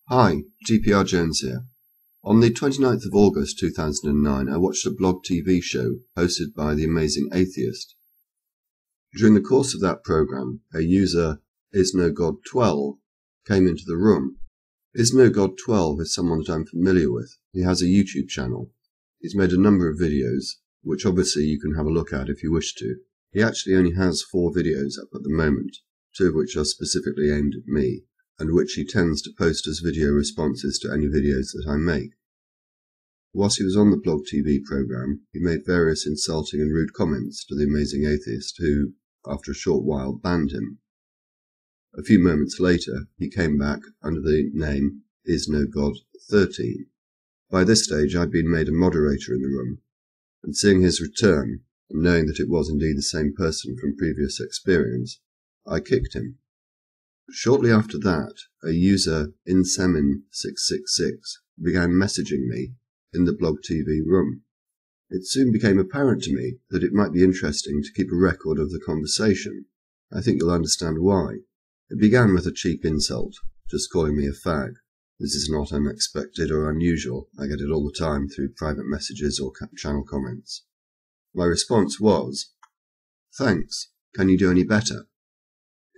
Hi, dprjones here. On the 29th of August 2009, I watched a blog TV show hosted by the Amazing Atheist. During the course of that program, a user, IsNoGod12, came into the room. IsNoGod12 is someone that I'm familiar with. He has a YouTube channel. He's made a number of videos, which obviously you can have a look at if you wish to. He actually only has 4 videos up at the moment, 2 of which are specifically aimed at me, and which he tends to post as video responses to any videos that I make. Whilst he was on the blog TV program, he made various insulting and rude comments to the Amazing Atheist, who, after a short while, banned him. A few moments later, he came back under the name IsNoGod13. By this stage, I'd been made a moderator in the room, and seeing his return, and knowing that it was indeed the same person from previous experience, I kicked him. Shortly after that, a user, Insemin666, began messaging me in the blog TV room. It soon became apparent to me that it might be interesting to keep a record of the conversation. I think you'll understand why. It began with a cheap insult, just calling me a fag. This is not unexpected or unusual. I get it all the time through private messages or channel comments. My response was, "Thanks. Can you do any better?"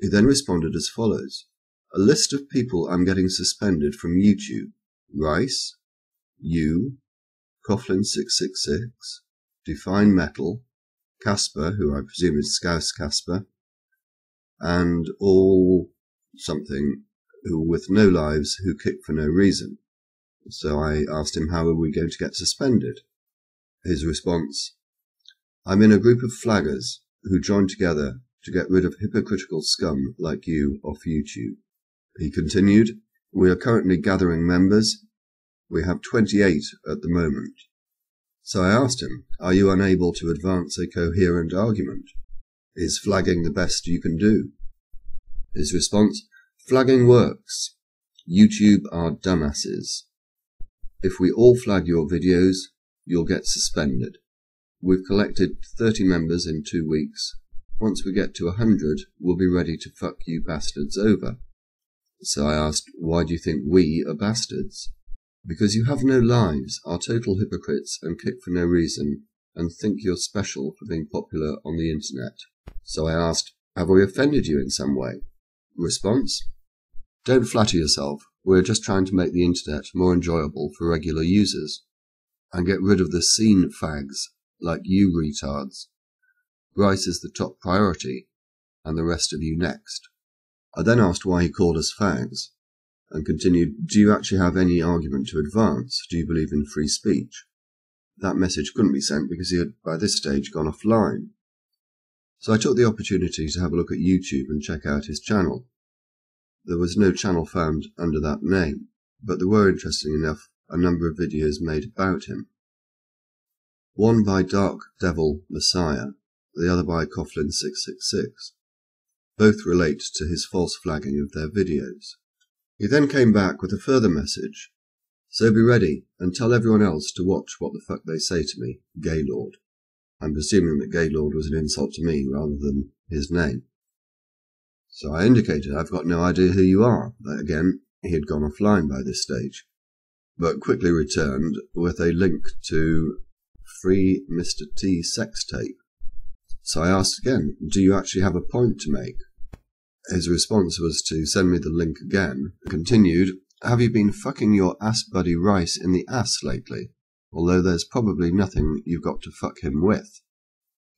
He then responded as follows: "A list of people I'm getting suspended from YouTube: Rice, you, Coughlin666, Define Metal, Casper, who I presume is Scouse Casper, and all something who with no lives who kick for no reason." So I asked him, how are we going to get suspended? His response: "I'm in a group of flaggers who joined together to get rid of hypocritical scum like you off YouTube." He continued, "We are currently gathering members. We have 28 at the moment." So I asked him, are you unable to advance a coherent argument? Is flagging the best you can do? His response: "Flagging works. YouTube are dumbasses. If we all flag your videos, you'll get suspended. We've collected 30 members in 2 weeks. Once we get to 100, we'll be ready to fuck you bastards over." So I asked, why do you think we are bastards? "Because you have no lives, are total hypocrites and kick for no reason, and think you're special for being popular on the internet." So I asked, have we offended you in some way? Response: "Don't flatter yourself. We're just trying to make the internet more enjoyable for regular users, and get rid of the scene fags like you retards. Rice is the top priority, and the rest of you next." I then asked why he called us fags, and continued, "Do you actually have any argument to advance? Do you believe in free speech?" That message couldn't be sent because he had by this stage gone offline. So I took the opportunity to have a look at YouTube and check out his channel. There was no channel found under that name, but there were, interesting enough, a number of videos made about him. One by Dark Devil Messiah, the other by Coughlin666. Both relate to his false flagging of their videos. He then came back with a further message: "So be ready and tell everyone else to watch what the fuck they say to me, Gaylord." I'm presuming that Gaylord was an insult to me rather than his name. So I indicated I've got no idea who you are. Again, he had gone offline by this stage, but quickly returned with a link to Free Mr. T sex tape. So I asked again, do you actually have a point to make? His response was to send me the link again, and continued, "Have you been fucking your ass buddy Rice in the ass lately? Although there's probably nothing you've got to fuck him with."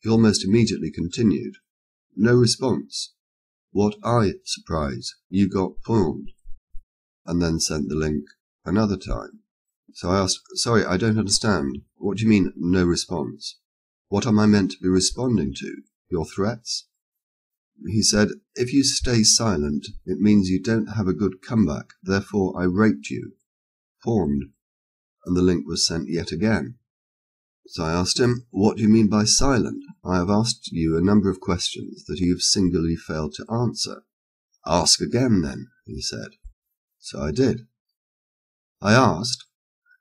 He almost immediately continued, "No response. What I surprise, you got pawned," and then sent the link another time. So I asked, "Sorry, I don't understand. What do you mean, no response? What am I meant to be responding to? Your threats?" He said, "If you stay silent, it means you don't have a good comeback, therefore I raped you." Pawned. And the link was sent yet again. So I asked him, "What do you mean by silent? I have asked you a number of questions that you have singularly failed to answer." "Ask again then," he said. So I did. I asked,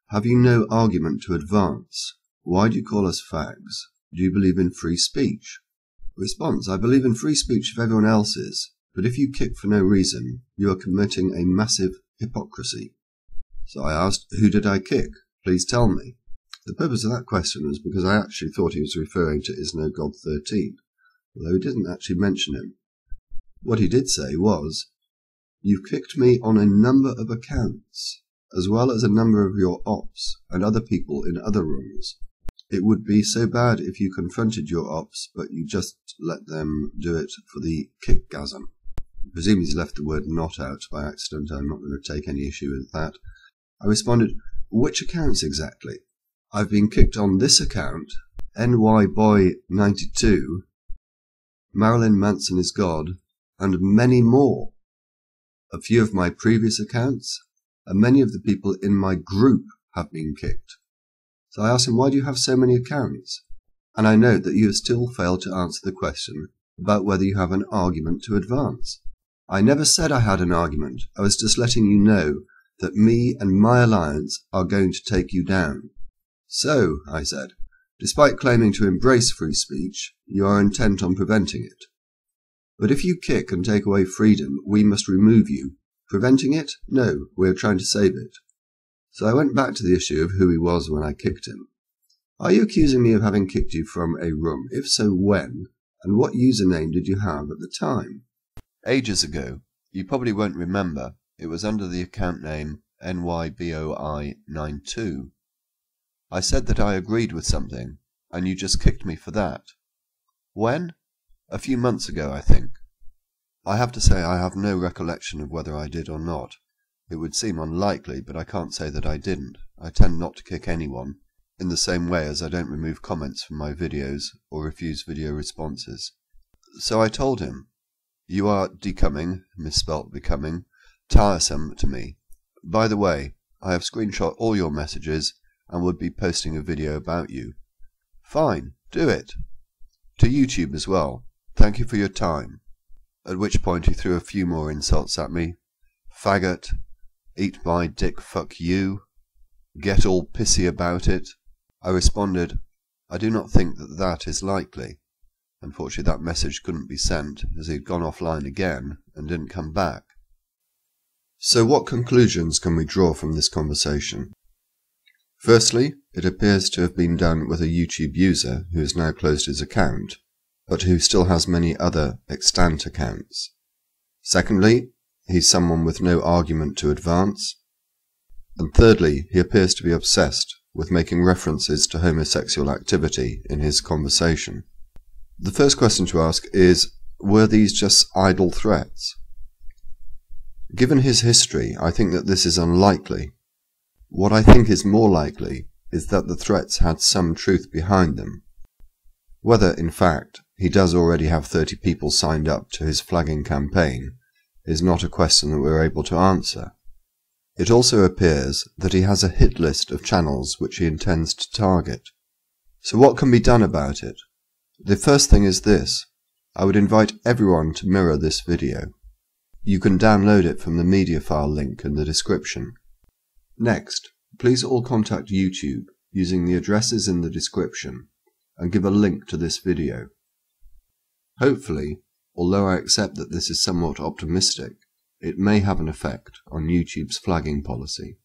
"Have you no argument to advance? Why do you call us fags? Do you believe in free speech?" Response: "I believe in free speech if everyone else is, but if you kick for no reason, you are committing a massive hypocrisy. So I asked, "Who did I kick? Please tell me." The purpose of that question was because I actually thought he was referring to Is No God 13, although he didn't actually mention him. What he did say was, "You've kicked me on a number of accounts, as well as a number of your ops and other people in other rooms. It would be so bad if you confronted your ops, but you just let them do it for the kickgasm." I presume he's left the word "not" out by accident. I'm not going to take any issue with that. I responded, "Which accounts exactly? I've been kicked on this account, NYBoy92, Marilyn Manson is God, and many more. A few of my previous accounts, and many of the people in my group have been kicked." So I asked him, "Why do you have so many accounts?" And I note that you have still failed to answer the question about whether you have an argument to advance. I never said I had an argument. I was just letting you know that me and my alliance are going to take you down. "So," I said, "despite claiming to embrace free speech, you are intent on preventing it. But if you kick and take away freedom, we must remove you. Preventing it? No, we are trying to save it." So I went back to the issue of who he was when I kicked him. "Are you accusing me of having kicked you from a room? If so, when? And what username did you have at the time?" Ages ago. You probably won't remember. It was under the account name NYBoy92. I said that I agreed with something, and you just kicked me for that. When? A few months ago, I think. I have to say I have no recollection of whether I did or not. It would seem unlikely, but I can't say that I didn't. I tend not to kick anyone, in the same way as I don't remove comments from my videos or refuse video responses. So I told him, "You are decoming," misspelt becoming, "tiresome to me. By the way, I have screenshot all your messages and would be posting a video about you." "Fine, do it. To YouTube as well. Thank you for your time." At which point he threw a few more insults at me. "Faggot," "Eat my dick, fuck you," "Get all pissy about it." I responded, "I do not think that that is likely." Unfortunately, that message couldn't be sent, as he had gone offline again and didn't come back. So what conclusions can we draw from this conversation? Firstly, it appears to have been done with a YouTube user who has now closed his account, but who still has many other extant accounts. Secondly, he's someone with no argument to advance. And thirdly, he appears to be obsessed with making references to homosexual activity in his conversation. The first question to ask is, were these just idle threats? Given his history, I think that this is unlikely. What I think is more likely is that the threats had some truth behind them. Whether, in fact, he does already have 30 people signed up to his flagging campaign is not a question that we're able to answer. It also appears that he has a hit list of channels which he intends to target. So what can be done about it? The first thing is this. I would invite everyone to mirror this video. You can download it from the media file link in the description. Next, please all contact YouTube using the addresses in the description and give a link to this video. Hopefully, although I accept that this is somewhat optimistic, it may have an effect on YouTube's flagging policy.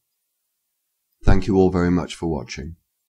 Thank you all very much for watching.